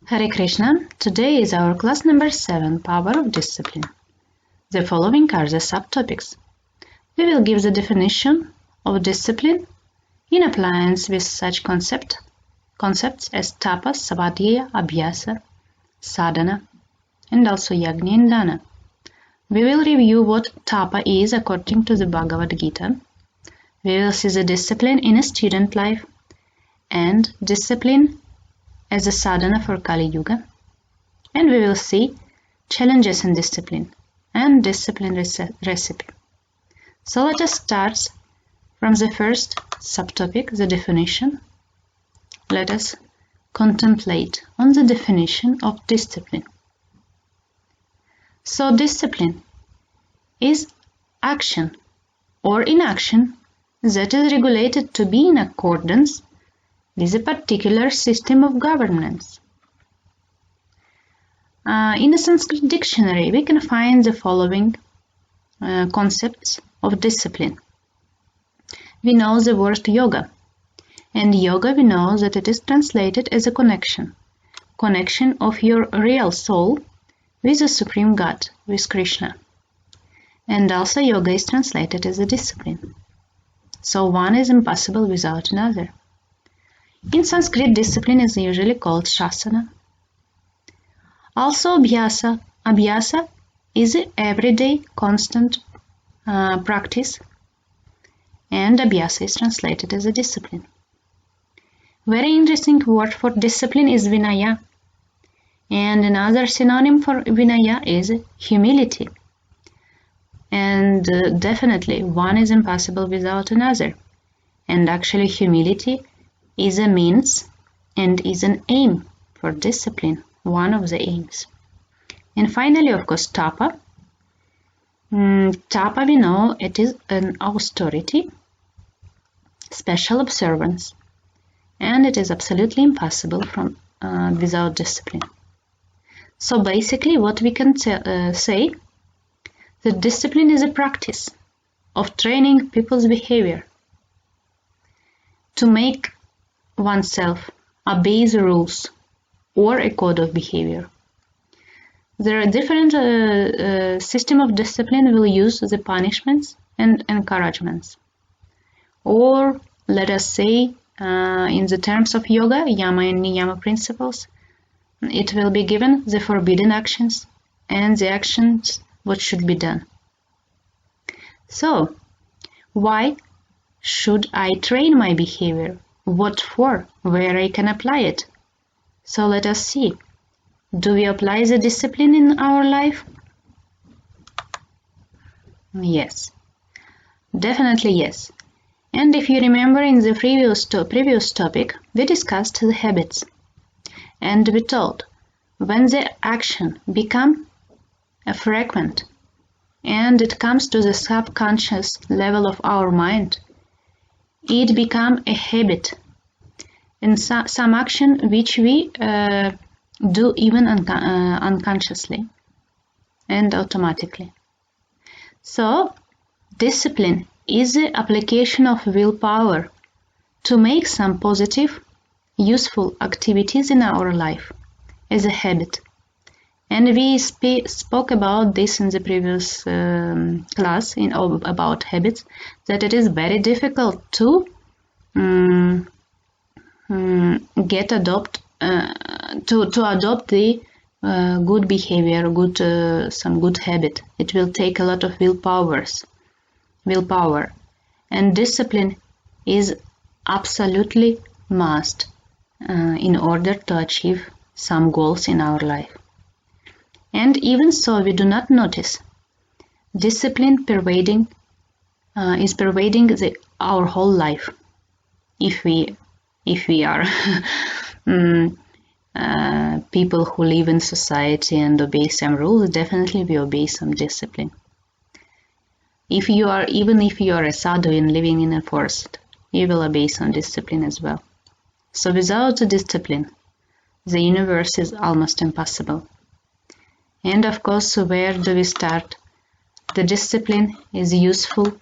Hare Krishna. Today is our class number 7, Power of Discipline. The following are the subtopics. We will give the definition of discipline in appliance with such concepts as tapa, svadhyaya, abhyasa, sadhana, and also yajna and dana. We will review what tapa is according to the Bhagavad Gita. We will see the discipline in a student life and discipline as a sadhana for Kali Yuga, and we will see challenges in discipline and discipline recipe. So let us start from the first subtopic, the definition. Let us contemplate on the definition of discipline. So discipline is action or inaction that is regulated to be in accordance with a particular system of governance. In the Sanskrit dictionary, we can find the following concepts of discipline. We know the word yoga, and yoga we know that it is translated as a connection of your real soul with the Supreme God, with Krishna. And also yoga is translated as a discipline. So one is impossible without another. In Sanskrit, discipline is usually called shasana. Also abhyasa. Abhyasa is an everyday, constant practice, and abhyasa is translated as a discipline. Very interesting word for discipline is vinaya, and another synonym for vinaya is humility. And definitely one is impossible without another. And actually humility is a means and is an aim for discipline, one of the aims. And finally, of course, tapa. Tapa, we know it is an austerity, special observance, and it is absolutely impossible without discipline. So basically what we can say, that discipline is a practice of training people's behavior to make oneself obey the rules or a code of behavior. There are different system of discipline will use the punishments and encouragements. Or let us say in the terms of yoga, yama and niyama principles, it will be given the forbidden actions and the actions what should be done. So, why should I train my behavior? What for? Where I can apply it? So let us see. Do we apply the discipline in our life? Yes. Definitely yes. And if you remember in the previous topic, we discussed the habits. And we told when the action becomes frequent and it comes to the subconscious level of our mind, it becomes a habit and some action which we do even unconsciously and automatically. So discipline is the application of willpower to make some positive, useful activities in our life as a habit. And we spoke about this in the previous class about habits, that it is very difficult to adopt the good behavior, some good habit. It will take a lot of willpower, and discipline is absolutely must in order to achieve some goals in our life. And even so, we do not notice discipline pervading our whole life. If we are people who live in society and obey some rules, definitely we obey some discipline. If you are a sadhu and living in a forest, you will obey some discipline as well. So without the discipline, the universe is almost impossible. And of course, where do we start? The discipline is useful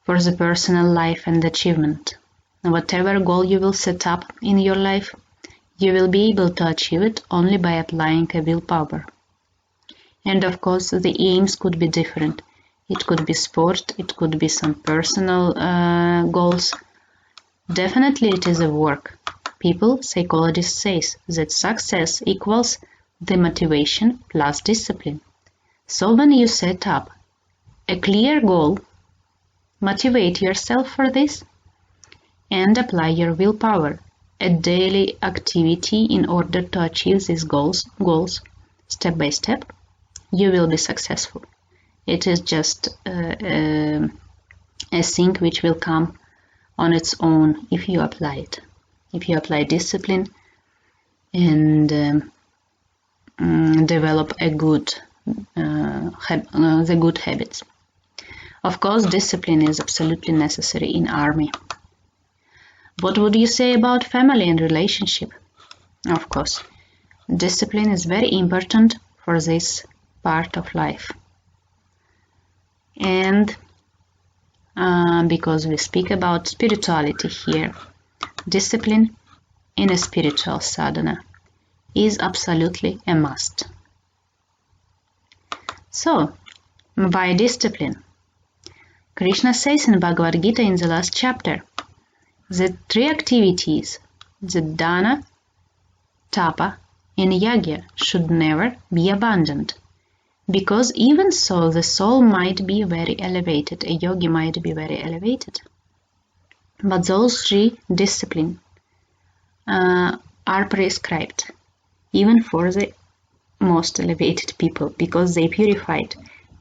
for the personal life and achievement. Whatever goal you will set up in your life, You will be able to achieve it only by applying a willpower. And of course, the aims could be different. It could be sport, it could be some personal goals. Definitely it is a work. People, psychologists say that success equals the motivation plus discipline. So when you set up a clear goal, motivate yourself for this and apply your willpower, a daily activity in order to achieve these goals step by step, you will be successful. It is just a thing which will come on its own if you apply it. If you apply discipline and develop the good habits. Of course, discipline is absolutely necessary in army. What would you say about family and relationship? Of course, discipline is very important for this part of life. And because we speak about spirituality here, discipline in a spiritual sadhana is absolutely a must. So, by discipline, Krishna says in Bhagavad Gita in the last chapter, the three activities, the dana, tapa, and yagya, should never be abandoned. Because even so, the soul might be very elevated, a yogi might be very elevated. But those three disciplines are prescribed, even for the most elevated people, because they purified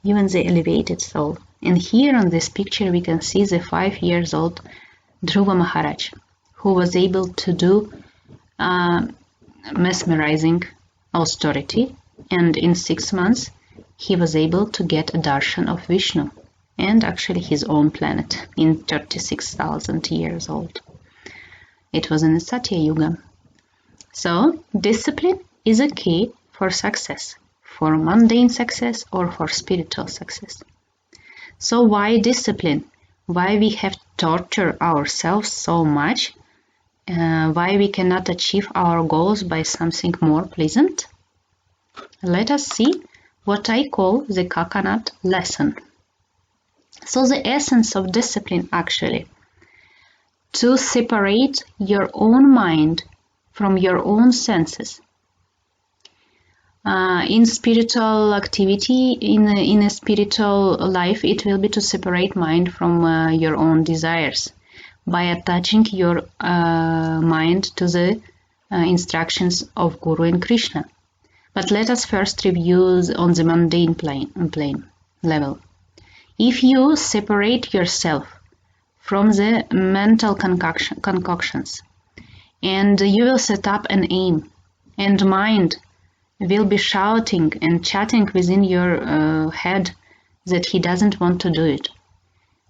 even the elevated soul. And here on this picture we can see the 5-year-old Dhruva Maharaj, who was able to do mesmerizing austerity, and in 6 months he was able to get a darshan of Vishnu and actually his own planet in 36,000 years old. It was in the Satya Yuga. So discipline is a key for success, for mundane success or for spiritual success. So why discipline? Why we have to torture ourselves so much? Why we cannot achieve our goals by something more pleasant? Let us see what I call the coconut lesson. So the essence of discipline actually, to separate your own mind from your own senses. In spiritual activity, in a spiritual life, it will be to separate mind from your own desires by attaching your mind to the instructions of Guru and Krishna. But let us first review on the mundane plane level. If you separate yourself from the mental concoctions and you will set up an aim, and mind will be shouting and chatting within your head that he doesn't want to do it.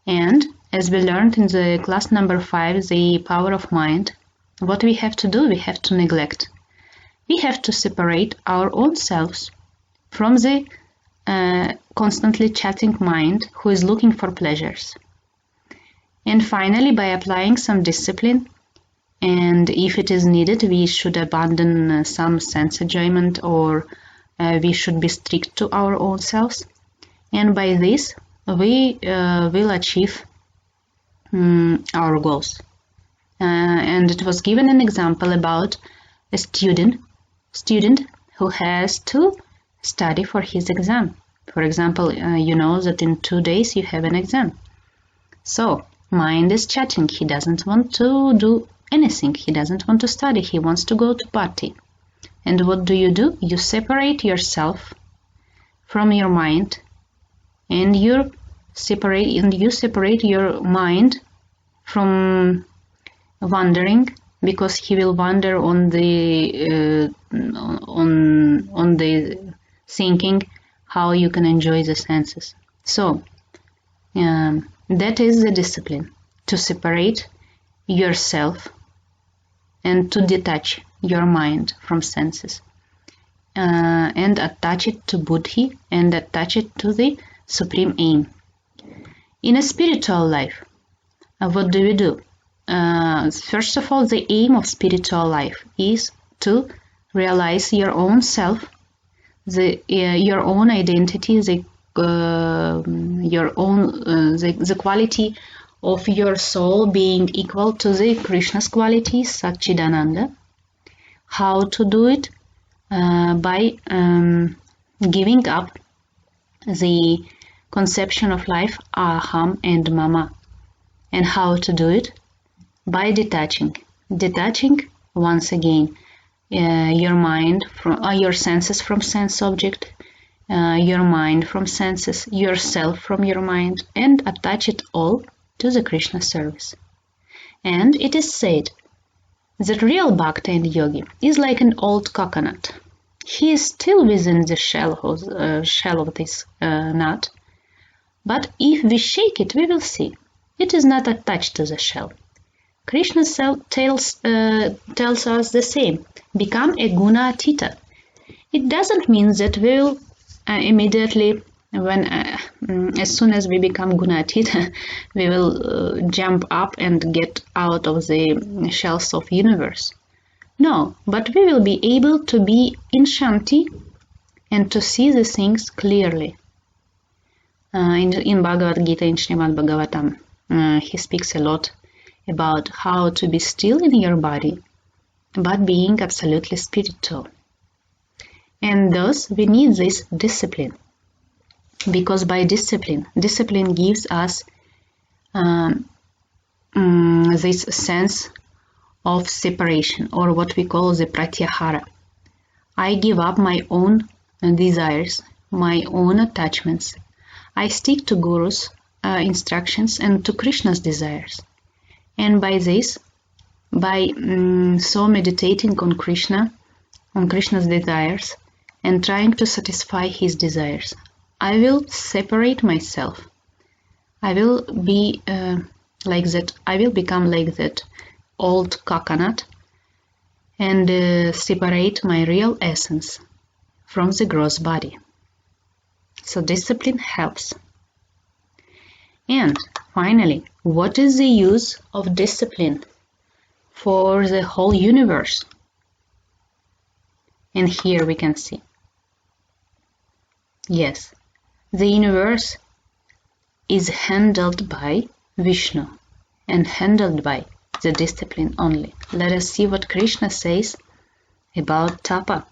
And as we learned in the class number 5, the power of mind, what we have to do, we have to neglect. We have to separate our own selves from the constantly chatting mind who is looking for pleasures. And finally, by applying some discipline, and if it is needed, we should abandon some sense enjoyment, or we should be strict to our own selves. And by this, we will achieve our goals. And it was given an example about a student who has to study for his exam. For example, you know that in 2 days you have an exam. So, mind is chatting. He doesn't want to do anything. He doesn't want to study. He wants to go to party. And what do? You separate yourself from your mind, and you separate your mind from wandering, because he will wander on the thinking how you can enjoy the senses. So that is the discipline, to separate yourself and to detach your mind from senses and attach it to buddhi and attach it to the supreme aim. In a spiritual life, what do we do? First of all, the aim of spiritual life is to realize your own self, your own identity, the quality of your soul being equal to the Krishna's quality, Satchidananda. How to do it? By giving up the conception of life, aham and mama. And how to do it? By detaching. Detaching, once again, your mind from your senses from sense object, your mind from senses, yourself from your mind, and attach it all to the Krishna service. And it is said that real bhakta and yogi is like an old coconut. He is still within the shell of this nut, but if we shake it, we will see it is not attached to the shell. Krishna tells us the same. Become a guna atita. It doesn't mean that we will immediately, as soon as we become guna atita, we will jump up and get out of the shells of universe. No, but we will be able to be in Shanti and to see the things clearly. In Bhagavad Gita, in Srimad Bhagavatam, he speaks a lot about how to be still in your body, but being absolutely spiritual. And thus we need this discipline, because by discipline gives us this sense of separation, or what we call the pratyahara. I give up my own desires, my own attachments. I stick to Guru's instructions and to Krishna's desires. And by this, by so meditating on Krishna's desires, and trying to satisfy his desires, I will separate myself. I will be like that. I will become like that old coconut and separate my real essence from the gross body. So discipline helps. And finally, what is the use of discipline for the whole universe? And here we can see. Yes, the universe is handled by Vishnu and handled by the discipline only. Let us see what Krishna says about tapa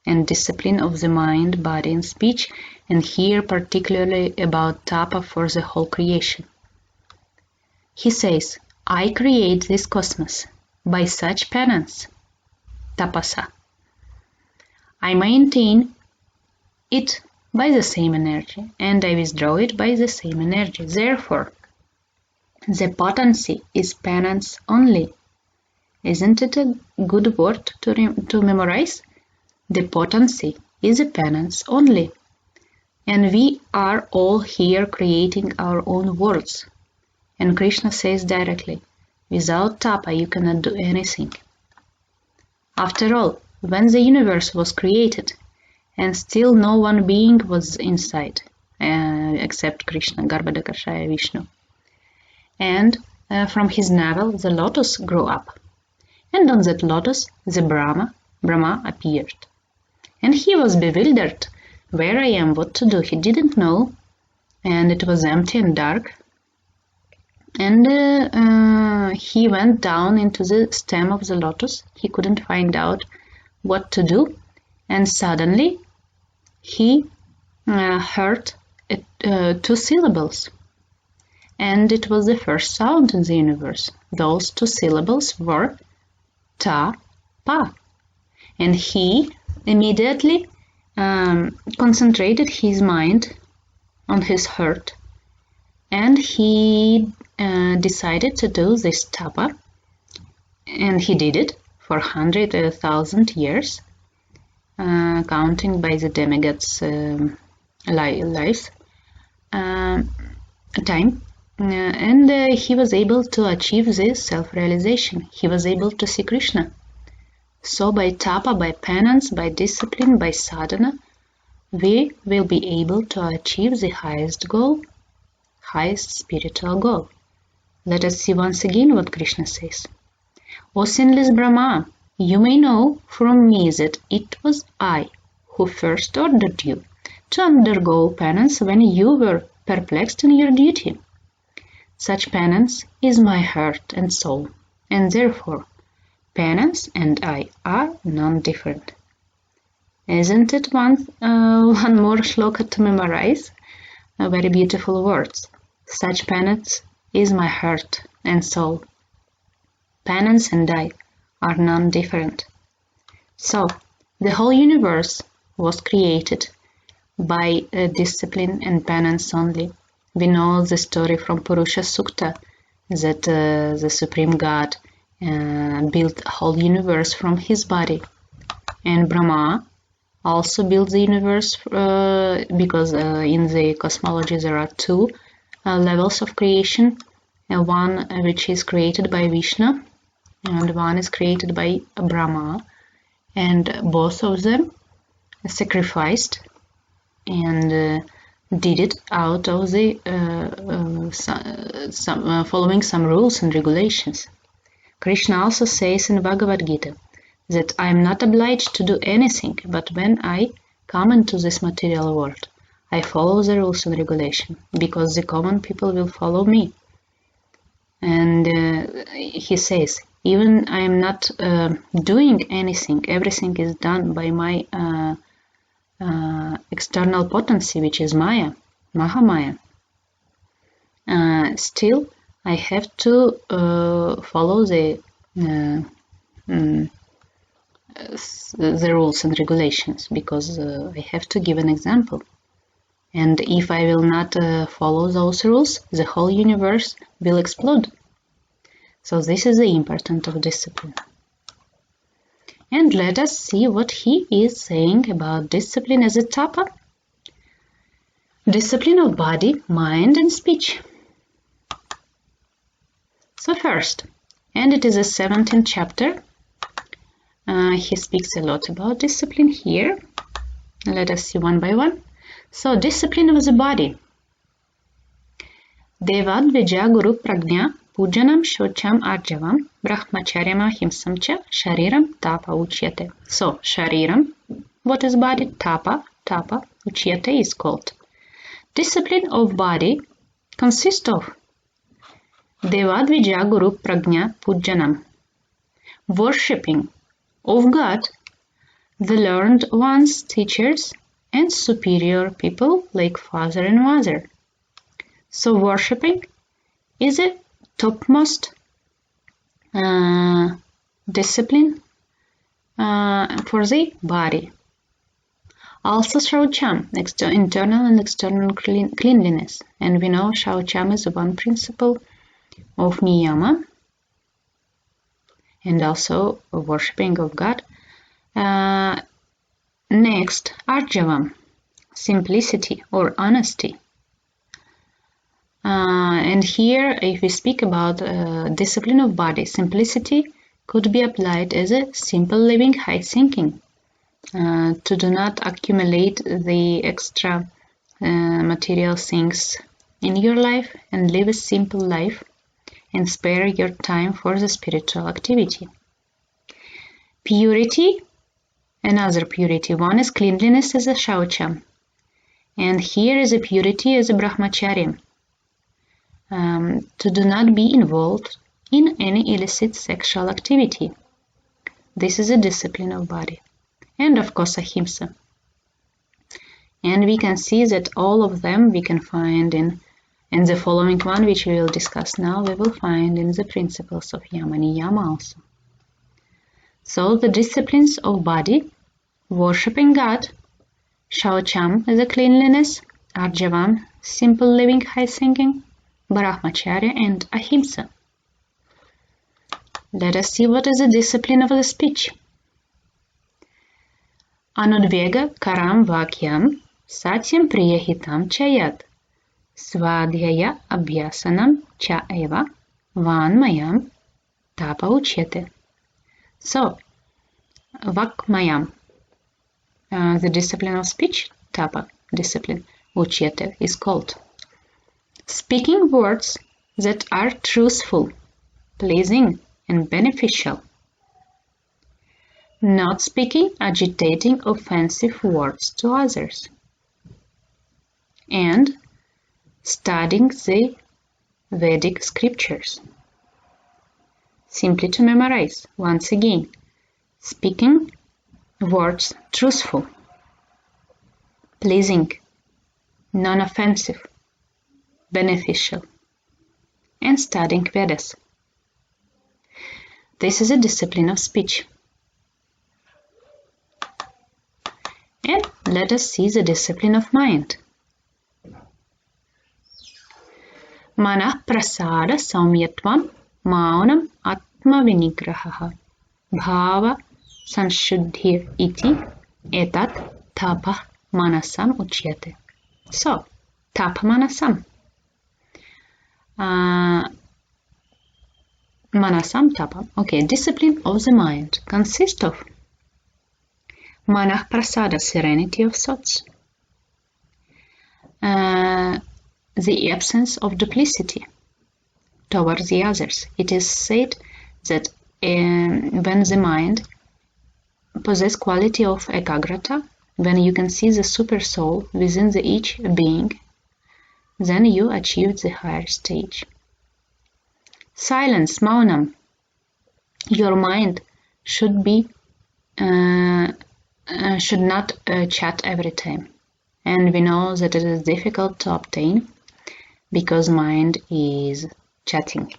and discipline of the mind, body and speech, and here particularly about tapa for the whole creation. He says, I create this cosmos by such penance, tapasa. I maintain it by the same energy, and I withdraw it by the same energy. Therefore, the potency is penance only. Isn't it a good word to memorize? The potency is a penance only. And we are all here creating our own worlds. And Krishna says directly, without tapa you cannot do anything. After all, when the universe was created, and still no one being was inside, except Krishna, Garbhodakashaya Vishnu. And from his navel the lotus grew up. And on that lotus the Brahma appeared. And he was bewildered. Where I am, what to do, he didn't know. And it was empty and dark. And he went down into the stem of the lotus. He couldn't find out what to do. And suddenly he heard two syllables. And it was the first sound in the universe. Those two syllables were ta, pa. And he immediately concentrated his mind on his heart. And he decided to do this tapa. And he did it for 100,000 years, counting by the demigods' lives, time. And he was able to achieve this self-realization. He was able to see Krishna. So by tapa, by penance, by discipline, by sadhana, we will be able to achieve the highest goal, highest spiritual goal. Let us see once again what Krishna says. O sinless Brahma, You may know from me that it was I who first ordered you to undergo penance when you were perplexed in your duty. Such penance is my heart and soul, and therefore penance and I are non-different. Isn't it one more shloka to memorize? Very beautiful words. Such penance is my heart and soul. Penance and I are non-different. So, the whole universe was created by discipline and penance only. We know the story from Purusha Sukta that the Supreme God built a whole universe from his body, and Brahma also built the universe because in the cosmology there are two levels of creation, one which is created by Vishnu and one is created by Brahma, and both of them sacrificed and did it out of the following some rules and regulations. Krishna also says in Bhagavad Gita that I am not obliged to do anything, but when I come into this material world, I follow the rules and regulations, because the common people will follow me. And he says, even I am not doing anything, everything is done by my external potency, which is Maya, Mahamaya. Still, I have to follow the rules and regulations, because I have to give an example. And if I will not follow those rules, the whole universe will explode. So this is the importance of discipline. And let us see what he is saying about discipline as a tapa. Discipline of body, mind and speech. So first, and it is a 17th chapter, he speaks a lot about discipline here. Let us see one by one. So, discipline of the body. Devad Vijaya Guru Pragnya Pujanam Shocham Arjavam Brahmacharyam Ahimsam Cha Shariram Tapa Uchyate. So, Shariram, what is body? Tapa Uchyate is called. Discipline of body consists of Devad Vijaya Guru Pragnya Pujanam, worshipping of God, the learned ones, teachers, and superior people like father and mother. So worshipping is a topmost discipline for the body. Also Shaucham, internal and external cleanliness. And we know Shaucham is one principle of Niyama, and also worshipping of God. Next, Arjavam, simplicity or honesty. And here, if we speak about discipline of body, simplicity could be applied as a simple living, high thinking, to do not accumulate the extra material things in your life and live a simple life and spare your time for the spiritual activity. Purity, another purity. One is cleanliness as a Shaucham, and here is a purity as a Brahmacharya, to do not be involved in any illicit sexual activity. This is a discipline of body. And of course Ahimsa. And we can see that all of them we can find in the following one, which we will discuss now, we will find in the principles of Yama Niyama also. So the disciplines of body, worshipping God, Shaucham is a cleanliness, Arjavam, simple living, high thinking, Brahmacharya and Ahimsa. Let us see what is the discipline of the speech. Anudvega karam vakyam satyam priyahitam chayat svadhyaya abhyasanam cha eva vanmayam tapa uchyate. So, vakmayam, the discipline of speech, tapa discipline, uchyate is called. Speaking words that are truthful, pleasing and beneficial. not speaking agitating offensive words to others, and studying the Vedic scriptures. Simply to memorize, once again, speaking words truthful, pleasing, non-offensive, beneficial, and studying Vedas. This is a discipline of speech. And let us see the discipline of mind. Manah prasada saumyatvam maunam atma vinigraha bhava sanshuddhir iti etat tapa manasam uchyate. So, tapa manasam. Manasam tapa. Okay, discipline of the mind consists of Manah prasada, serenity of thoughts, the absence of duplicity towards the others. It is said that when the mind possesses quality of ekagrata, when you can see the super soul within each being, then you achieve the higher stage. Silence, maunam. Your mind should not chat every time, and we know that it is difficult to obtain because mind is chatting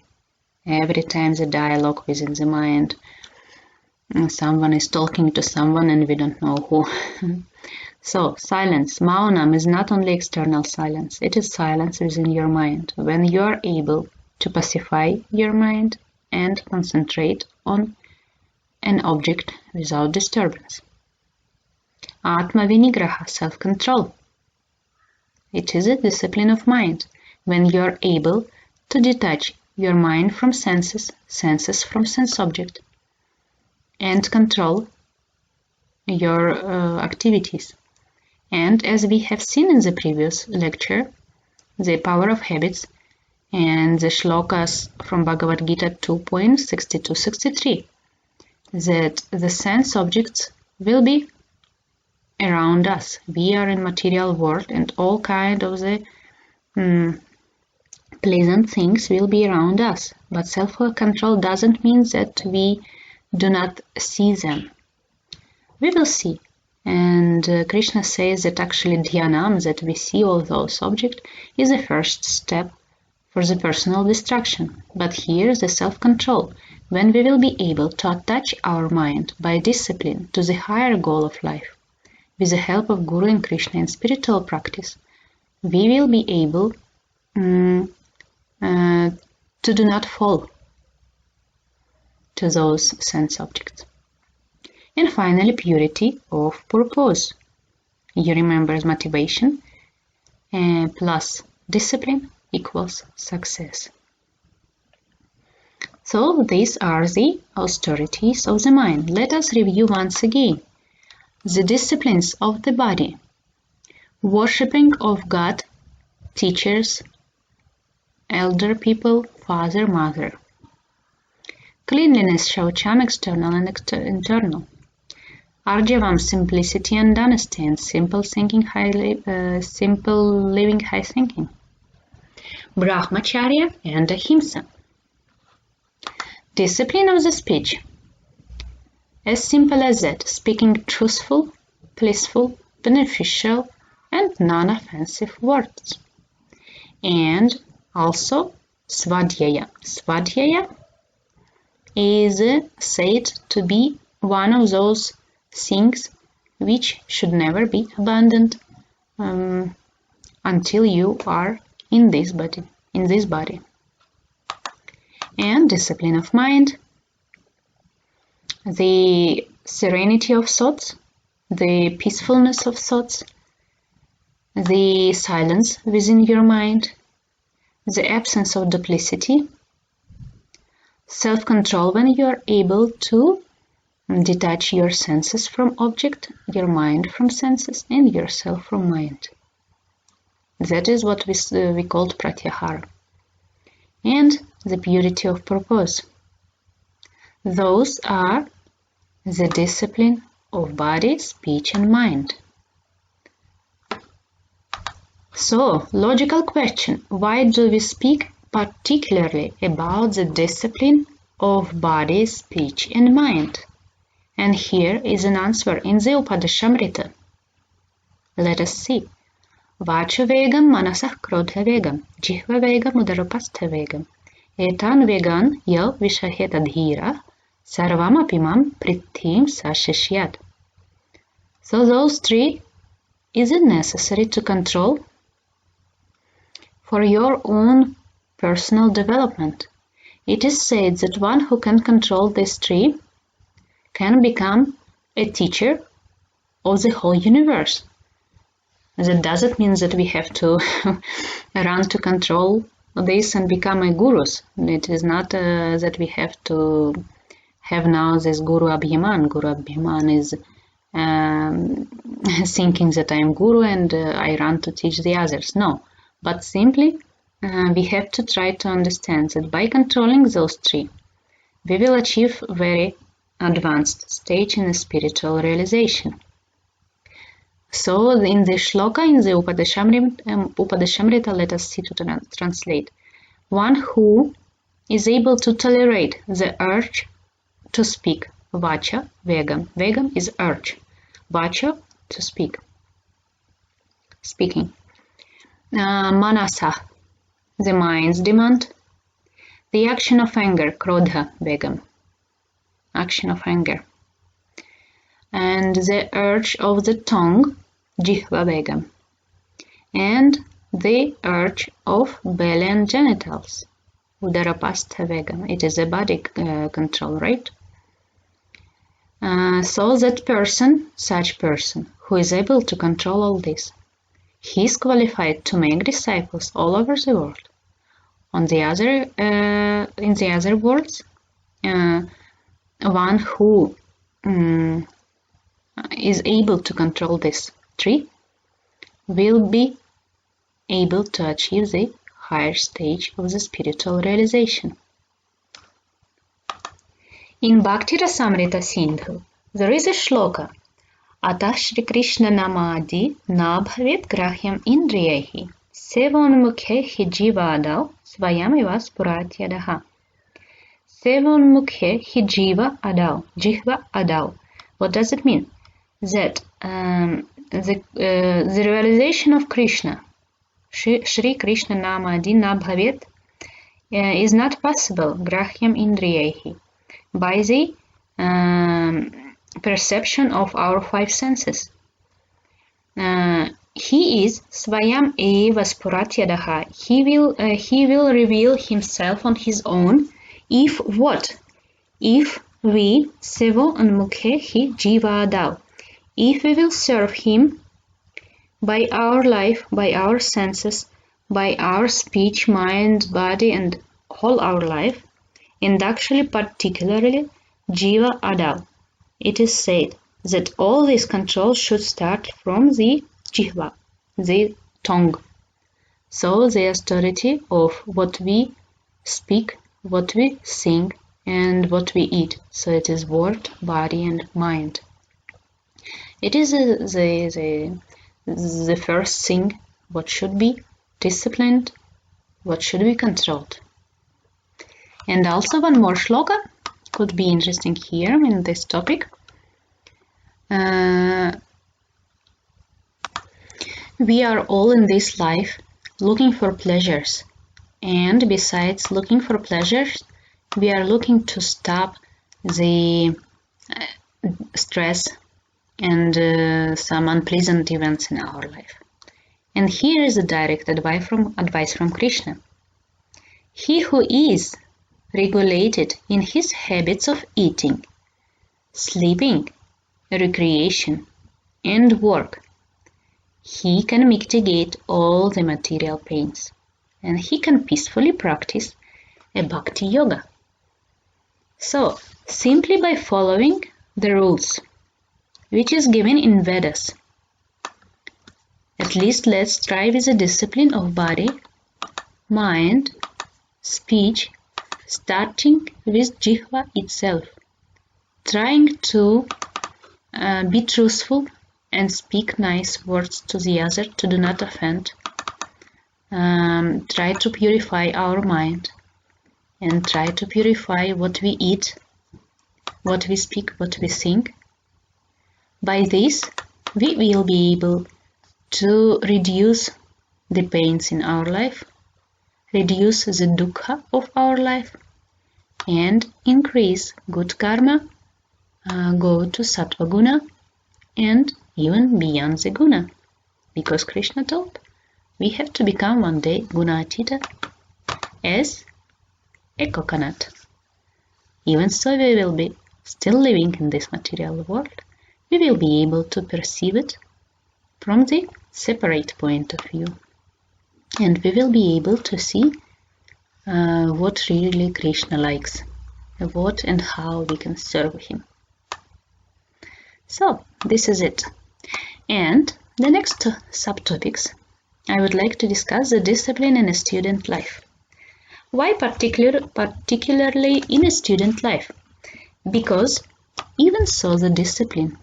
every time. The dialogue within the mind, someone is talking to someone and we don't know who. So silence, maunam, is not only external silence, it is silence within your mind, when you are able to pacify your mind and concentrate on an object without disturbance. Atma vinigraha, self-control. It is a discipline of mind, when you are able to detach your mind from senses, senses from sense object, and control your activities. And as we have seen in the previous lecture, the power of habits and the shlokas from Bhagavad Gita 2.62-63, that the sense objects will be around us. We are in material world and all kind of the pleasant things will be around us. But self-control doesn't mean that we do not see them. We will see. And Krishna says that actually dhyanam, that we see all those objects, is the first step for the personal destruction. But here the self-control, when we will be able to attach our mind by discipline to the higher goal of life, with the help of Guru and Krishna in spiritual practice, we will be able to do not fall to those sense objects. And finally, purity of purpose. You remember motivation plus discipline equals success. So these are the austerities of the mind. Let us review once again. The disciplines of the body, worshipping of God, teachers, elder people, father, mother. Cleanliness, shaucham, external and internal. Arjavam, simplicity and honesty, and simple thinking, simple living, high thinking. Brahmacharya and ahimsa. Discipline of the speech. As simple as that, speaking truthful, peaceful, beneficial, and non-offensive words. And also svadhyaya. Svadhyaya is said to be one of those things which should never be abandoned until you are in this body. And discipline of mind, the serenity of thoughts, the peacefulness of thoughts, the silence within your mind, the absence of duplicity, self-control when you are able to detach your senses from object, your mind from senses, and yourself from mind. That is what we called pratyahara. And the purity of purpose. Those are the discipline of body, speech and mind. So, logical question, why do we speak particularly about the discipline of body, speech and mind? And here is an answer in the Upadeshamrita. Let us see. Vacha vegam manasah krodha vegam, jihva vegam udarapastha vegam, etan vegan yau vishahet adhira, sarvam apimam prithim sashashyat. So those three is it necessary to control for your own personal development. It is said that one who can control these three can become a teacher of the whole universe. That doesn't mean that we have to run to control this and become a gurus. It is not that we have to have now this Guru Abhiman. Guru Abhiman is thinking that I am guru and I run to teach the others. No, but simply we have to try to understand that by controlling those three, we will achieve very advanced stage in the spiritual realization. So in the shloka, in the Upadeshamrita, let us see to translate. One who is able to tolerate the urge to speak, vacha, vegam. Vegam is urge. Vacha, to speak. Speaking. Manasa, the mind's demand. The action of anger, krodha, vegam. Action of anger. And the urge of the tongue, jihva vegam, and the urge of belly and genitals, udarapastha vegam. It is a body control, right? So that person, such person, who is able to control all this, he is qualified to make disciples all over the world. On the other, in the other words, one who is able to control this three will be able to achieve the higher stage of the spiritual realization. In Bhakti Rasamrita Sindhu, there is a shloka, Atah Shri Krishna Namadi Nabhavet Grahyam Indriyehi Sevonmukhe Hijivadav Svayam Eva Spuratyadaha. Sevonmukhe Hijiva Adav, Jihva Adav. What does it mean? That the realization of Krishna, Shri Krishna Namadi Nabhavet, is not possible, Grahyam Indriyehi, by the perception of our five senses. He is Svayam Eva Spuratyadaha. He will reveal himself on his own if what? If we Sevo Anmukhe Hi Jivadav. If we will serve him by our life, by our senses, by our speech, mind, body and whole our life, and actually particularly Jiva Adav. It is said that all this control should start from the Jihva, the tongue. So the authority of what we speak, what we sing, and what we eat. So it is word, body, and mind. It is the first thing what should be disciplined, what should be controlled. And also one more shloka could be interesting here in this topic. We are all in this life looking for pleasures, and besides looking for pleasures, we are looking to stop the stress and some unpleasant events in our life. And here is a direct advice from Krishna. He who is regulated in his habits of eating, sleeping, recreation, and work, he can mitigate all the material pains, and he can peacefully practice a bhakti yoga. So, simply by following the rules which is given in Vedas, at least let's try with the discipline of body, mind, speech, starting with Jihva itself. trying to be truthful and speak nice words to the other, to do not offend. Try to purify our mind and try to purify what we eat, what we speak, what we think. By this, we will be able to reduce the pains in our life, reduce the dukkha of our life, and increase good karma, go to sattva guna, and even beyond the guna. Because Krishna told, we have to become one day Gunatita as a coconut. Even so, we will be still living in this material world. We will be able to perceive it from the separate point of view. And we will be able to see what really Krishna likes, what and how we can serve him. So, this is it. And the next subtopics, I would like to discuss the discipline in a student life. Why particularly in a student life? Because even so the discipline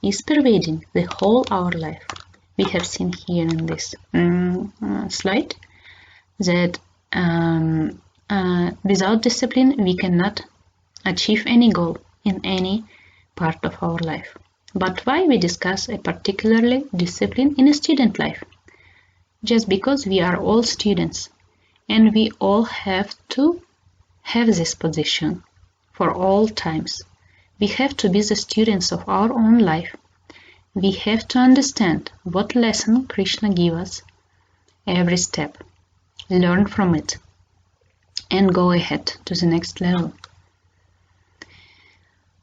is pervading the whole our life. We have seen here in this slide that without discipline we cannot achieve any goal in any part of our life. But why we discuss a particularly discipline in a student life? Just because we are all students and we all have to have this position for all times. We have to be the students of our own life. We have to understand what lesson Krishna gives us every step, learn from it, and go ahead to the next level.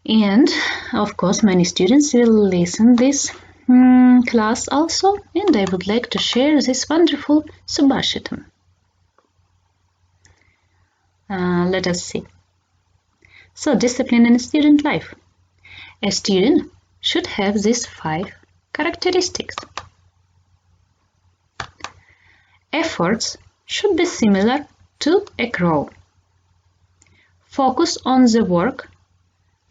And of course, many students will listen this class also, and I would like to share this wonderful Subhashitam. Let us see. So, discipline in student life. A student should have these 5 characteristics. Efforts should be similar to a crow. Focus on the work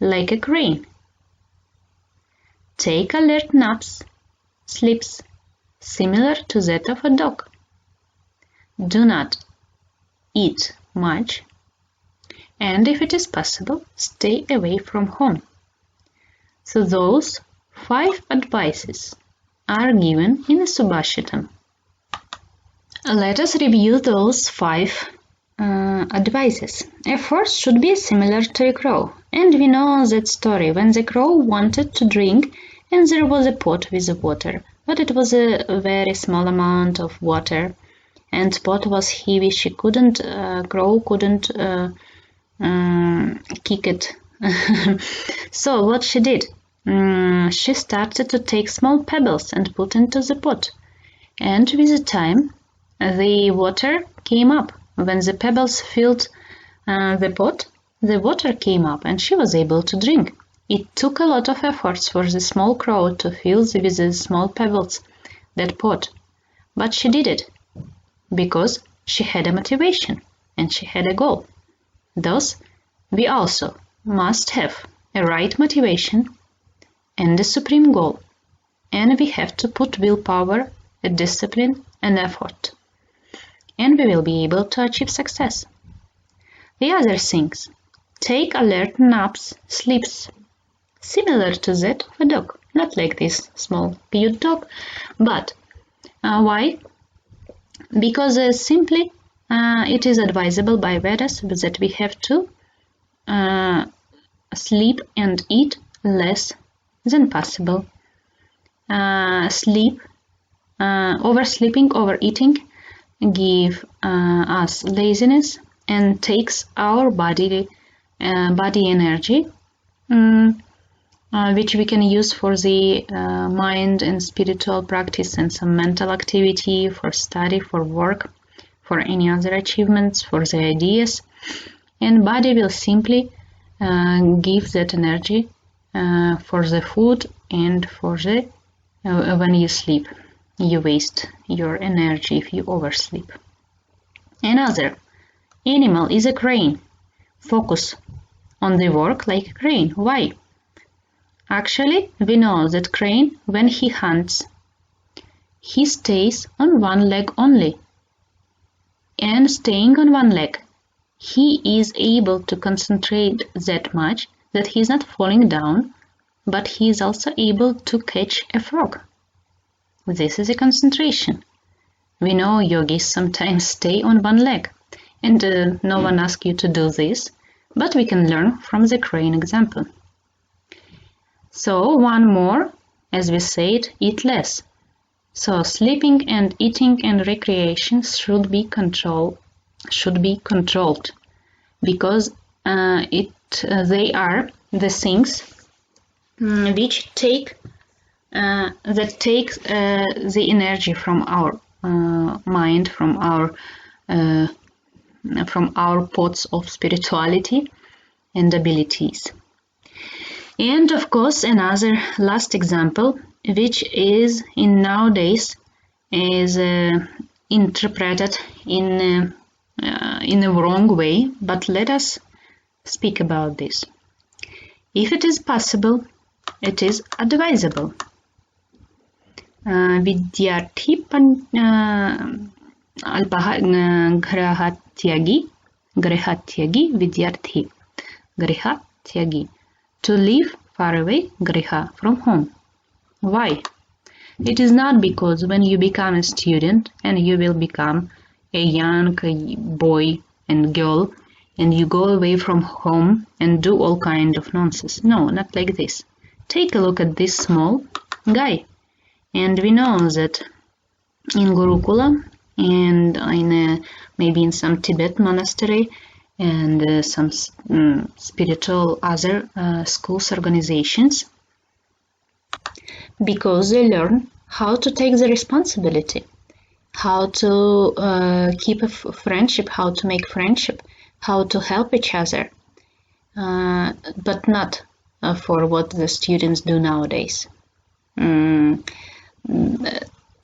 like a crane. Take alert naps, sleeps, similar to that of a dog. Do not eat much, and if it is possible, stay away from home. So those 5 advices are given in a Subhashitam. Let us review those 5 advices. Efforts should be similar to a crow, and we know that story when the crow wanted to drink and there was a pot with water, but it was a very small amount of water and pot was heavy. Crow couldn't kick it. So what she did? She started to take small pebbles and put into the pot, and with the time the water came up. When the pebbles filled the pot, the water came up and she was able to drink. It took a lot of efforts for the small crow to fill with the small pebbles that pot, but she did it because she had a motivation and she had a goal. Thus, we also must have a right motivation and a supreme goal, and we have to put willpower, a discipline, and effort, and we will be able to achieve success. The other things: take alert naps, sleeps, similar to that of a dog, not like this small cute dog, but why? Because simply it is advisable by Vedas that we have to sleep and eat less than possible. Oversleeping, overeating give us laziness and takes our body energy, which we can use for the mind and spiritual practice and some mental activity, for study, for work, for any other achievements, for the ideas, and body will simply give that energy for the food and for the when you sleep. You waste your energy if you oversleep. Another animal is a crane. Focus on the work like a crane. Why? Actually, we know that crane, when he hunts, he stays on one leg only. And staying on one leg, he is able to concentrate that much that he is not falling down, but he is also able to catch a frog. This is a concentration. We know yogis sometimes stay on one leg, and no one asks you to do this, but we can learn from the crane example. So one more, as we said, eat less. So sleeping and eating and recreation should be controlled because they are the things which take the energy from our mind, from our pots of spirituality and abilities. And of course, another last example, which is in nowadays is interpreted in a wrong way, but let us speak about this. If it is possible, it is advisable. विद्यार्थी गृहत्यागी विद्यार्थी गृहत्यागी, to live far away, griha, from home. Why? It is not because when you become a student and you will become a young boy and girl and you go away from home and do all kind of nonsense. No, not like this. Take a look at this small guy. And we know that in Gurukula and maybe in some Tibet monastery and some spiritual other schools, organizations, because they learn how to take the responsibility, how to keep a friendship, how to make friendship, how to help each other, but not for what the students do nowadays.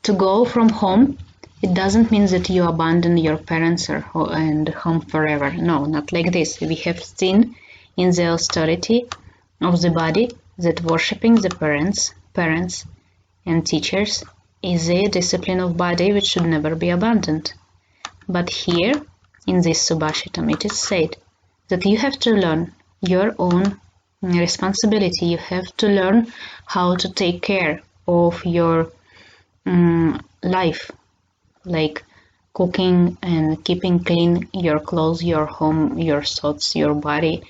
To go from home, it doesn't mean that you abandon your parents and home forever. No, not like this. We have seen in the austerity of the body that worshipping the parents and teachers is a discipline of body which should never be abandoned. But here, in this Subhashitam, it is said that you have to learn your own responsibility. You have to learn how to take care of your life, like cooking and keeping clean your clothes, your home, your thoughts, your body,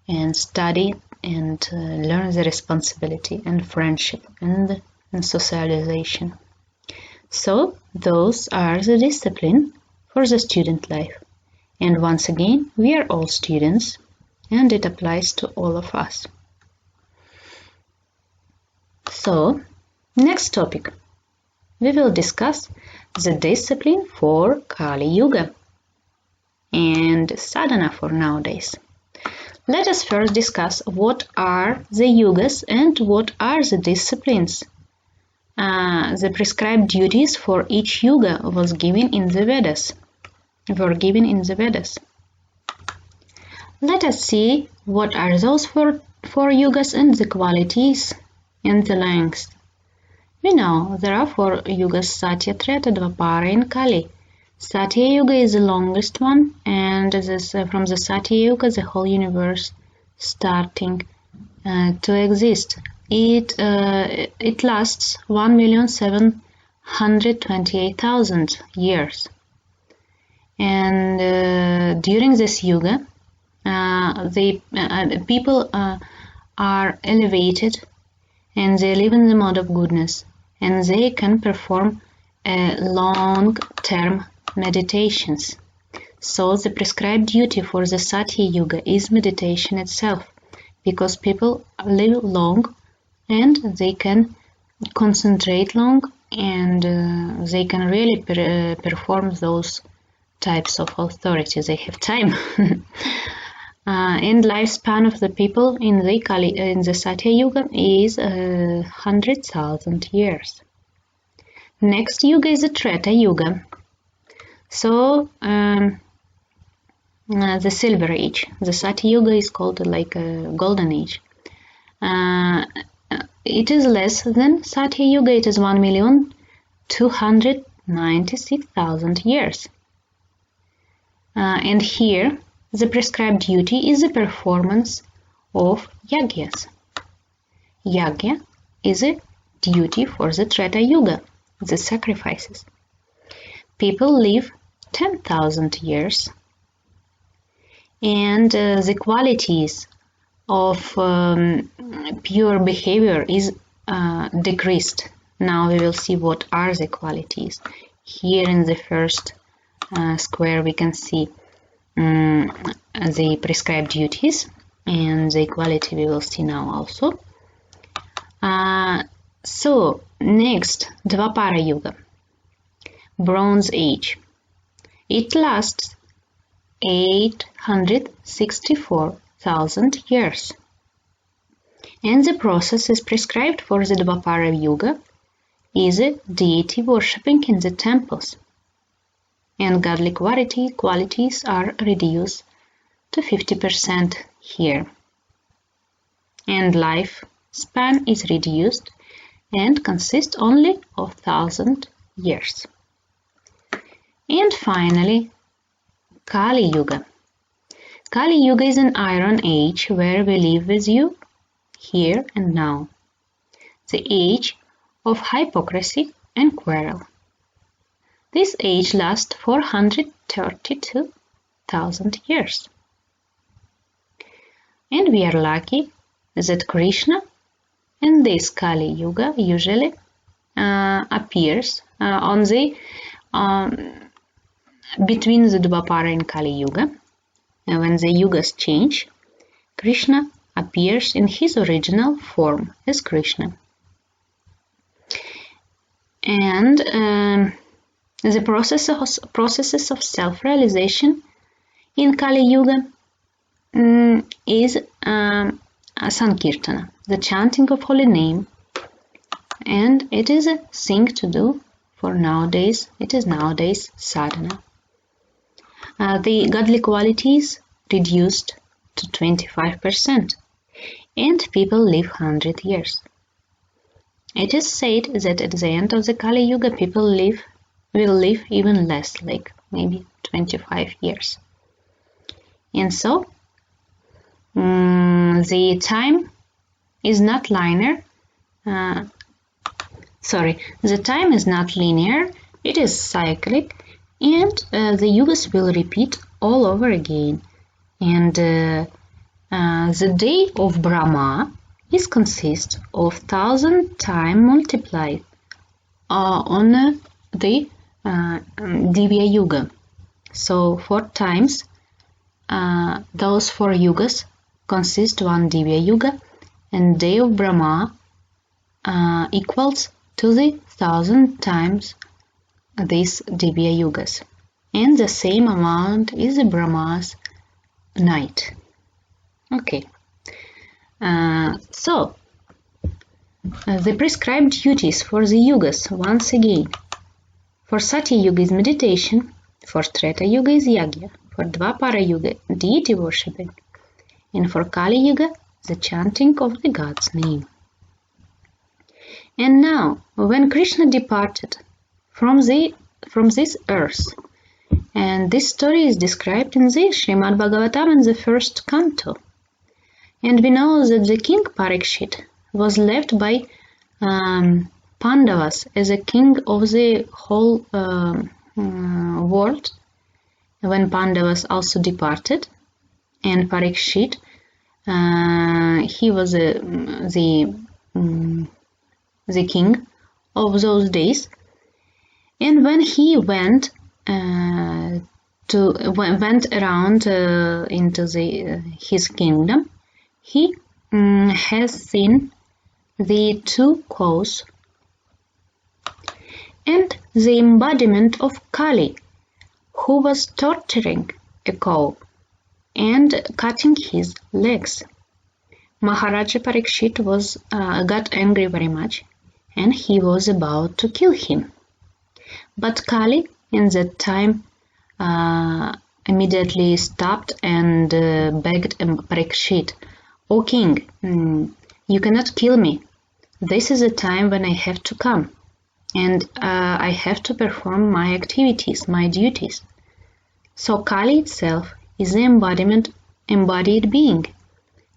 and study and learn the responsibility and friendship and socialization. So those are the discipline for the student life. And once again, we are all students and it applies to all of us. So, next topic. We will discuss the discipline for Kali Yuga and sadhana for nowadays. Let us first discuss what are the yugas and what are the disciplines. The prescribed duties for each yuga were given in the Vedas. Let us see what are those four yugas and the qualities and the lengths. We know there are 4 yugas: Satya, Treta, Dvapara and Kali. Satya Yuga is the longest one, and from the Satya Yuga the whole universe starting to exist. It lasts 1,728,000 years. And during this yuga, the people are elevated and they live in the mode of goodness, and they can perform long-term meditations. So the prescribed duty for the Satya Yuga is meditation itself, because people live long and they can concentrate long and they can really perform those types of authority. They have time. And lifespan of the people in the Satya Yuga is 100,000 years. Next yuga is the Treta Yuga. So the Silver Age. The Satya Yuga is called like a Golden Age. it is less than Satya Yuga. It is 1,296,000 years. And here the prescribed duty is the performance of yagyas. Yagya is a duty for the Treta Yuga, the sacrifices. People live 10,000 years, and the qualities of pure behavior is decreased. Now we will see what are the qualities. Here in the first square we can see the prescribed duties, and the equality we will see now also. So next, Dvapara Yuga, Bronze Age. It lasts 864,000 years, and the process is prescribed for the Dvapara Yuga is deity worshipping in the temples, and godly qualities are reduced to 50% here, and life span is reduced and consists only of 1,000 years. And finally, Kali Yuga. Kali Yuga is an Iron Age where we live with you here and now, the age of hypocrisy and quarrel. This age lasts 432,000 years. And we are lucky that Krishna in this Kali Yuga usually appears on the between the Dvapara and Kali Yuga. When the yugas change, Krishna appears in his original form as Krishna. And the processes of self-realization in Kali Yuga is Sankirtana, the chanting of holy name, and it is a thing to do for nowadays. It is nowadays sadhana. The godly qualities reduced to 25%, and people live 100 years. It is said that at the end of the Kali Yuga, people will live even less, like maybe 25 years. And so, the time is not linear. The time is not linear. It is cyclic, and the yugas will repeat all over again. And the day of Brahma is consists of 1,000 times multiplied on the Divya Yuga. So 4 times those 4 yugas consist one Divya Yuga, and day of Brahma equals to the 1,000 times these Divya Yugas, and the same amount is the Brahma's night. Okay, so the prescribed duties for the yugas once again. For Satya Yuga is meditation, for Treta Yuga is yagya, for Dvapara Yuga deity worshipping, and for Kali Yuga the chanting of the God's name. And now, when Krishna departed from this earth, and this story is described in the Srimad Bhagavatam in the first canto, and we know that the king Parikshit was left by Pandavas as a king of the whole world when Pandavas also departed, and Parikshit he was the king of those days. And when he went around into his kingdom, he has seen the 2 cows and the embodiment of Kali, who was torturing a cow and cutting his legs. Maharaja Parikshit got angry very much, and he was about to kill him. But Kali in that time immediately stopped and begged Parikshit, "O king, you cannot kill me. this is a time when I have to come, and I have to perform my activities, my duties. So Kali itself is the embodied being,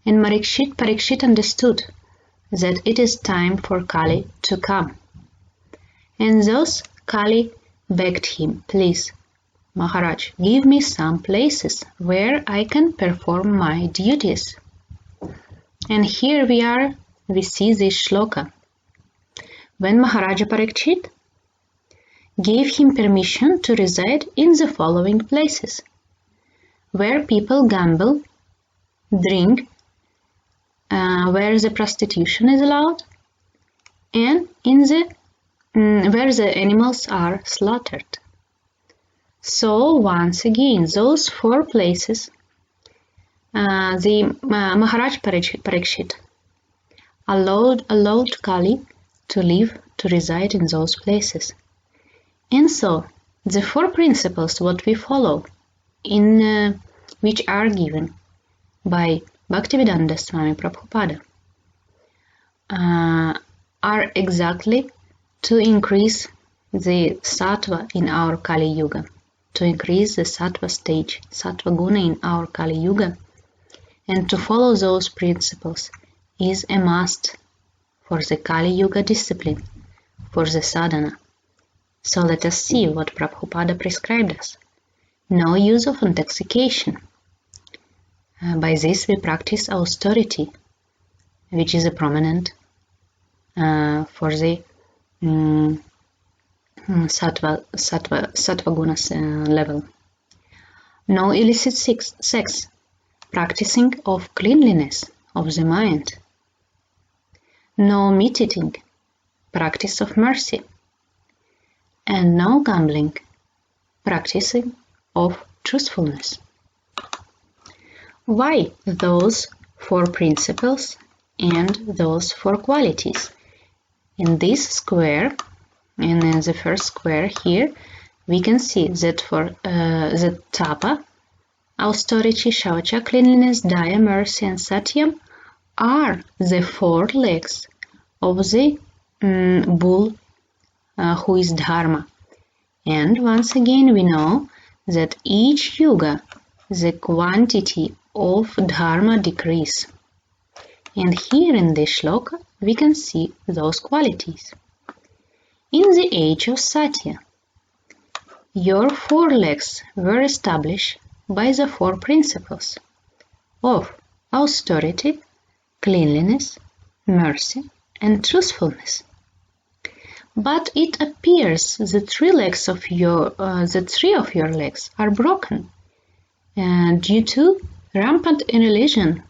and Parikshit understood that it is time for Kali to come. And thus Kali begged him, please, Maharaj, give me some places where I can perform my duties. And here we see this shloka. When Maharaja Parikshit gave him permission to reside in the following places, where people gamble, drink, where the prostitution is allowed, and where the animals are slaughtered. So once again, those 4 places, the Maharaj Parikshit allowed Kali to reside in those places. And so the 4 principles what we follow, in which are given by Bhaktivedanta Swami Prabhupada, are exactly to increase the sattva in our Kali Yuga, to increase the sattva stage, sattva guna in our Kali Yuga, and to follow those principles is a must for the Kali Yuga discipline, for the sadhana. So let us see what Prabhupada prescribed us. No use of intoxication. By this we practice austerity, which is a prominent for the sattva guna level. No illicit sex, practicing of cleanliness of the mind. No meat eating, practice of mercy. And no gambling, practicing of truthfulness. Why those 4 principles and those 4 qualities? In this square, in the first square here, we can see that for the tapa, austerity, shaucha, cleanliness, daya, mercy, and satyam are the 4 legs of the bull who is dharma. And once again we know that each yuga the quantity of dharma decrease. And here in this shloka we can see those qualities. In the age of Satya, your 4 legs were established by the 4 principles of austerity, cleanliness, mercy, and truthfulness. But it appears the 3 of your legs are broken due to rampant irreligion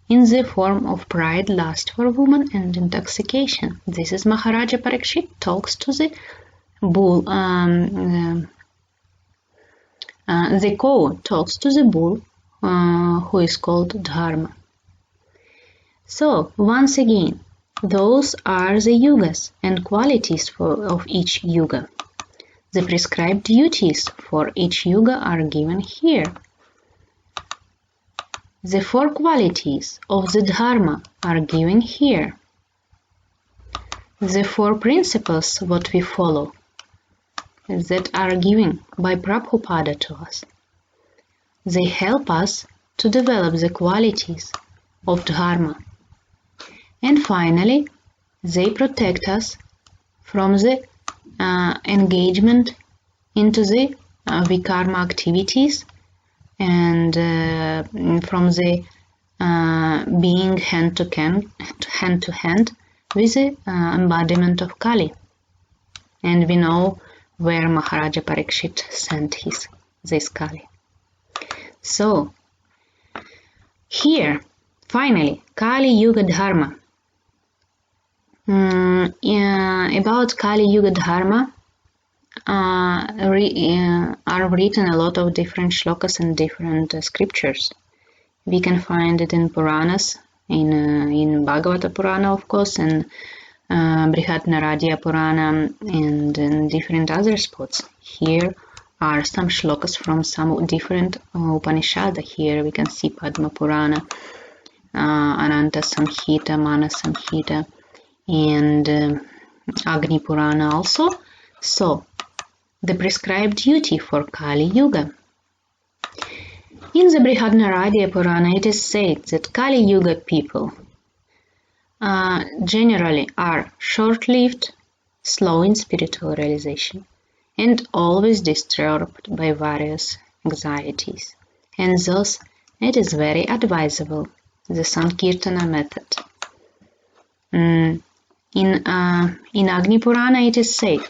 in the form of pride, lust for woman, and intoxication. This is Maharaja Parikshit talks to the bull. The cow talks to the bull, who is called Dharma. So once again, those are the yugas and qualities of each yuga. The prescribed duties for each yuga are given here. The 4 qualities of the Dharma are given here. The 4 principles what we follow that are given by Prabhupada to us. They help us to develop the qualities of Dharma. And finally, they protect us from the engagement into the vikarma activities and from the being hand to hand with the embodiment of Kali. And we know where Maharaja Parikshit sent this Kali. So here, finally, Kali Yuga Dharma. About Kali Yuga Dharma are written a lot of different shlokas and different scriptures. We can find it in Puranas, in Bhagavata Purana, of course, and Brihat Naradya Purana, and in different other spots. Here are some shlokas from some different Upanishads. Here we can see Padma Purana, Ananta Samhita, Mana Samhita, and Agni Purana also. So, the prescribed duty for Kali Yuga. In the Brihadaranyaka Purana, it is said that Kali Yuga people generally are short-lived, slow in spiritual realization, and always disturbed by various anxieties, and thus it is very advisable the Sankirtana method. In Agni Purana it is said,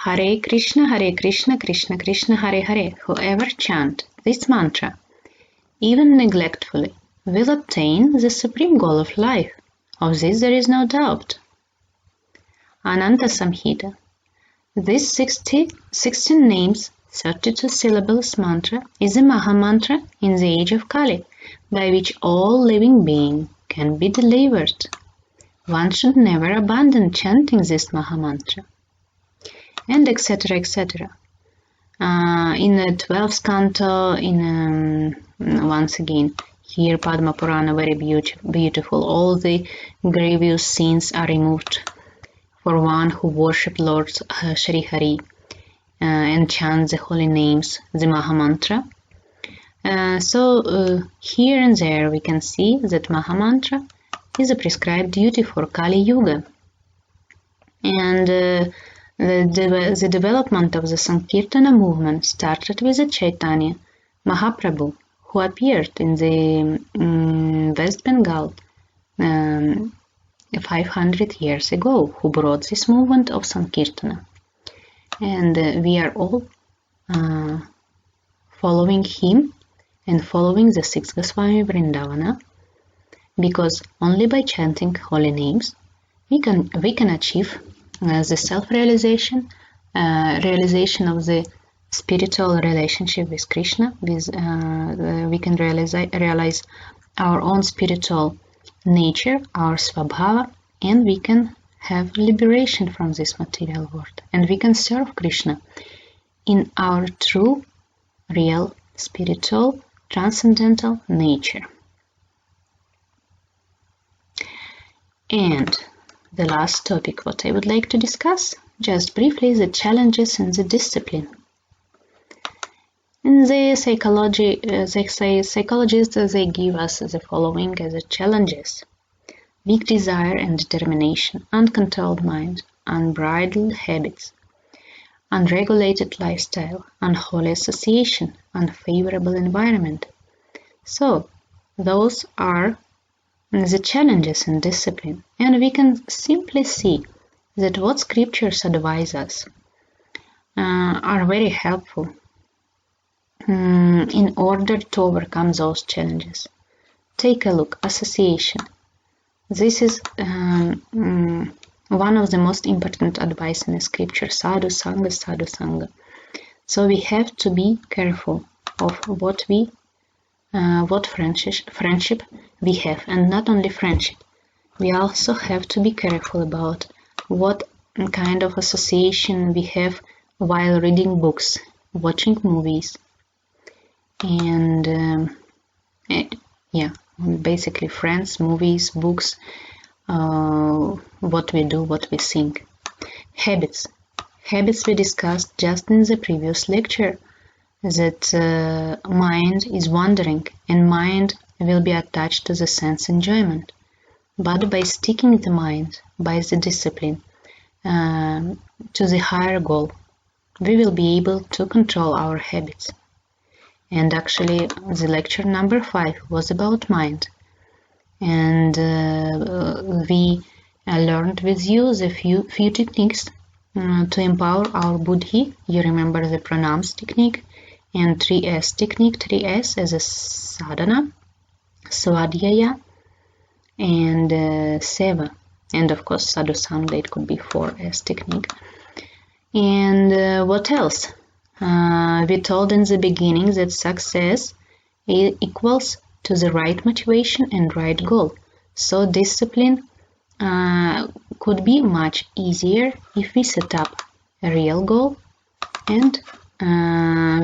Hare Krishna, Krishna Krishna, Hare Hare, whoever chant this mantra, even neglectfully, will attain the supreme goal of life. Of this there is no doubt. Ananta Samhita. This 16 names, 32 syllables mantra is a Maha Mantra in the age of Kali, by which all living being can be delivered. One should never abandon chanting this Maha Mantra. And etc. etc. In the 12th canto, once again, here Padma Purana, very beautiful. All the grievous sins are removed for one who worships Lord Shri Hari and chants the holy names, the Maha Mantra. So here and there we can see that Maha Mantra is a prescribed duty for Kali Yuga. And the development of the Sankirtana movement started with the Chaitanya Mahaprabhu, who appeared in the West Bengal 500 years ago, who brought this movement of Sankirtana. And we are all following him and following the sixth Goswami Vrindavana, because only by chanting holy names we can achieve the self-realization, realization of the spiritual relationship with Krishna. We can realize our own spiritual nature, our svabhava, and we can have liberation from this material world, and we can serve Krishna in our true, real, spiritual, transcendental nature. And the last topic what I would like to discuss, just briefly, the challenges in the discipline. In the psychologists, they give us the following as the challenges: weak desire and determination, uncontrolled mind, unbridled habits, unregulated lifestyle, unholy association, unfavorable environment. So, those are the challenges in discipline, and we can simply see that what scriptures advise us are very helpful in order to overcome those challenges. Take a look, association. This is one of the most important advice in the scripture, sadhu sangha, sadhu sangha. So we have to be careful of what friendship we have, and not only friendship. We also have to be careful about what kind of association we have while reading books, watching movies, and basically friends, movies, books, what we do, what we think. Habits we discussed just in the previous lecture, that mind is wandering and mind will be attached to the sense enjoyment. But by sticking the mind, by the discipline, to the higher goal, we will be able to control our habits. And actually, the lecture number 5 was about mind. And we learned with you the few techniques to empower our buddhi. You remember the pranams technique and 3S technique. 3S as a sadhana, svadhyaya, and seva. And of course, sadhu sangha, it could be 4S technique. And what else? We told in the beginning that success equals to the right motivation and right goal. So discipline could be much easier if we set up a real goal and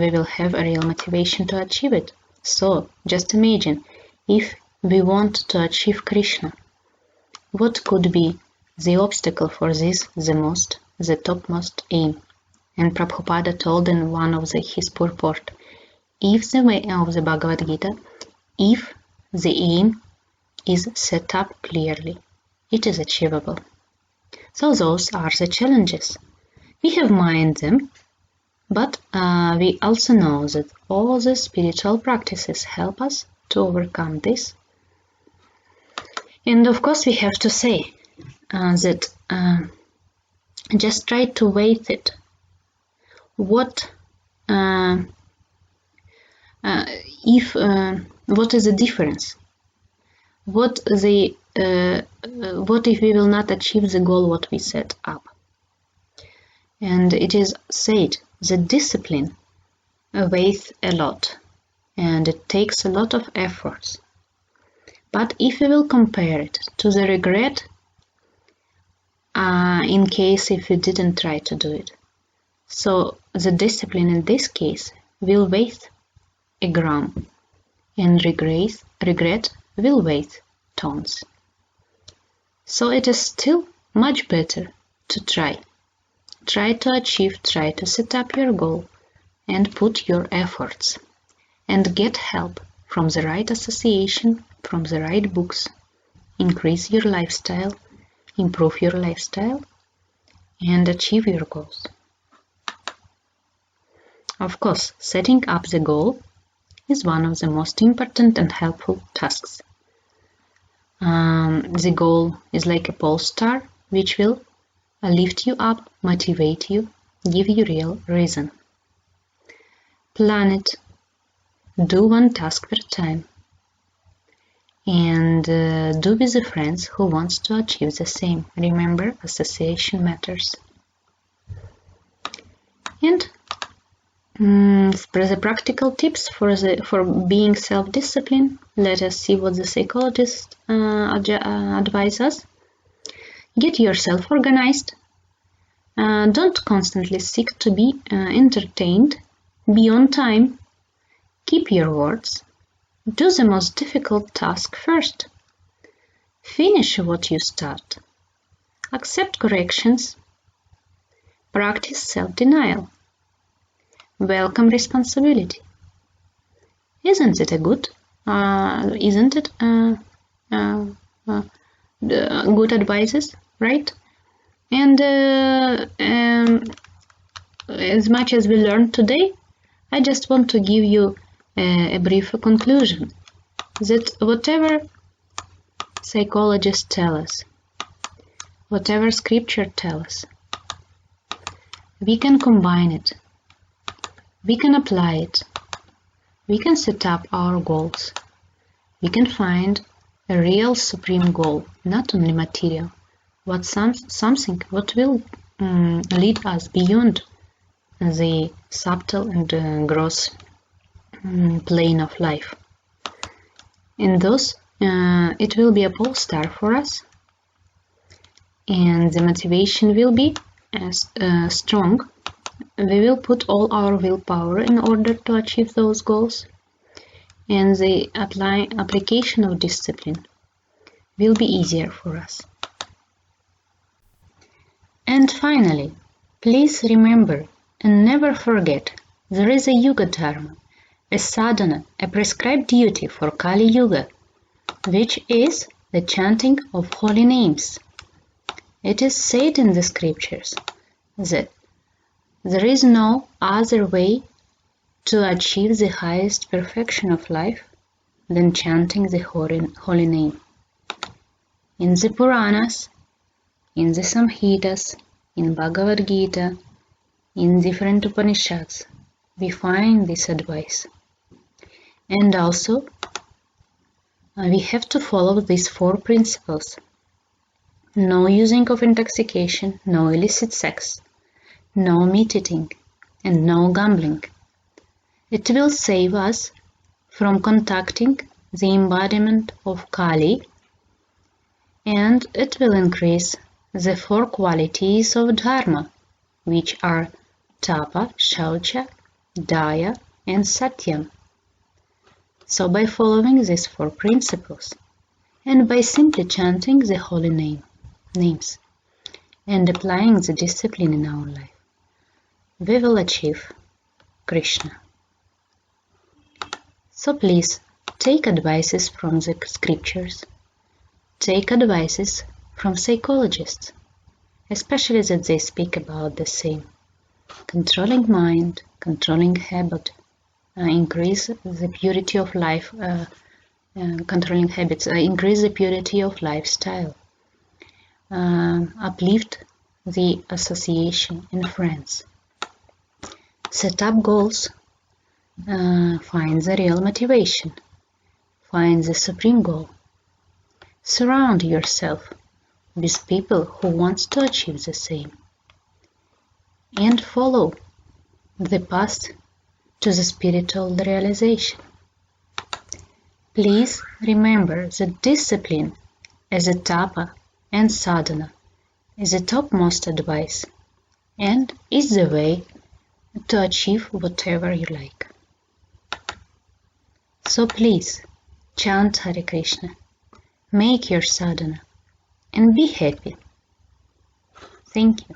we will have a real motivation to achieve it. So just imagine if we want to achieve Krishna. What could be the obstacle for this, the topmost aim? And Prabhupada told in one of his purport, if the way of the Bhagavad Gita, if the aim is set up clearly, it is achievable. So those are the challenges. We have mined them, but we also know that all the spiritual practices help us to overcome this. And of course we have to say that just try to weigh it. What is the difference? What if we will not achieve the goal what we set up? And it is said that discipline weighs a lot and it takes a lot of efforts. But if we will compare it to the regret in case if we didn't try to do it, so the discipline in this case will weigh a gram and regret will weigh tons. So it is still much better to try to achieve, try to set up your goal and put your efforts and get help from the right association, from the right books, increase your lifestyle, improve your lifestyle and achieve your goals. Of course, setting up the goal is one of the most important and helpful tasks. The goal is like a pole star which will lift you up, motivate you, give you real reason. Plan it, do one task per time, and do with the friends who wants to achieve the same. Remember, association matters. And for the practical tips for being self-disciplined, let us see what the psychologist advise us. Get yourself organized. Don't constantly seek to be entertained. Be on time. Keep your words. Do the most difficult task first. Finish what you start. Accept corrections. Practice self-denial. Welcome responsibility. Isn't it a good? Good advices, right? And as much as we learned today, I just want to give you a brief conclusion that whatever psychologists tell us, whatever scripture tells us, we can combine it. We can apply it. We can set up our goals. We can find a real supreme goal, not only material, but something what will lead us beyond the subtle and gross plane of life. In those, it will be a pole star for us, and the motivation will be strong. We will put all our willpower in order to achieve those goals, and the application of discipline will be easier for us. And finally, please remember and never forget, there is a Yuga Dharma, a sadhana, a prescribed duty for Kali Yuga, which is the chanting of holy names. It is said in the scriptures that there is no other way to achieve the highest perfection of life than chanting the holy name. In the Puranas, in the Samhitas, in Bhagavad Gita, in different Upanishads, we find this advice. And also, we have to follow these 4 principles. No using of intoxication, no illicit sex, no meat eating, and no gambling. It will save us from contacting the embodiment of Kali, and it will increase the 4 qualities of Dharma, which are Tapa, Shaucha, Daya, and Satyam. So by following these 4 principles, and by simply chanting the holy names, and applying the discipline in our life, we will achieve Krishna. So please, take advices from the scriptures, take advices from psychologists, especially that they speak about the same. Controlling mind, controlling habit, increase the purity of life, controlling habits, increase the purity of lifestyle, uplift the association in friends, set up goals, find the real motivation, find the supreme goal, surround yourself with people who want to achieve the same, and follow the path to the spiritual realization. Please remember that discipline as a tapa and sadhana is the topmost advice and is the way to achieve whatever you like. So please chant Hare Krishna, make your sadhana, and be happy. Thank you.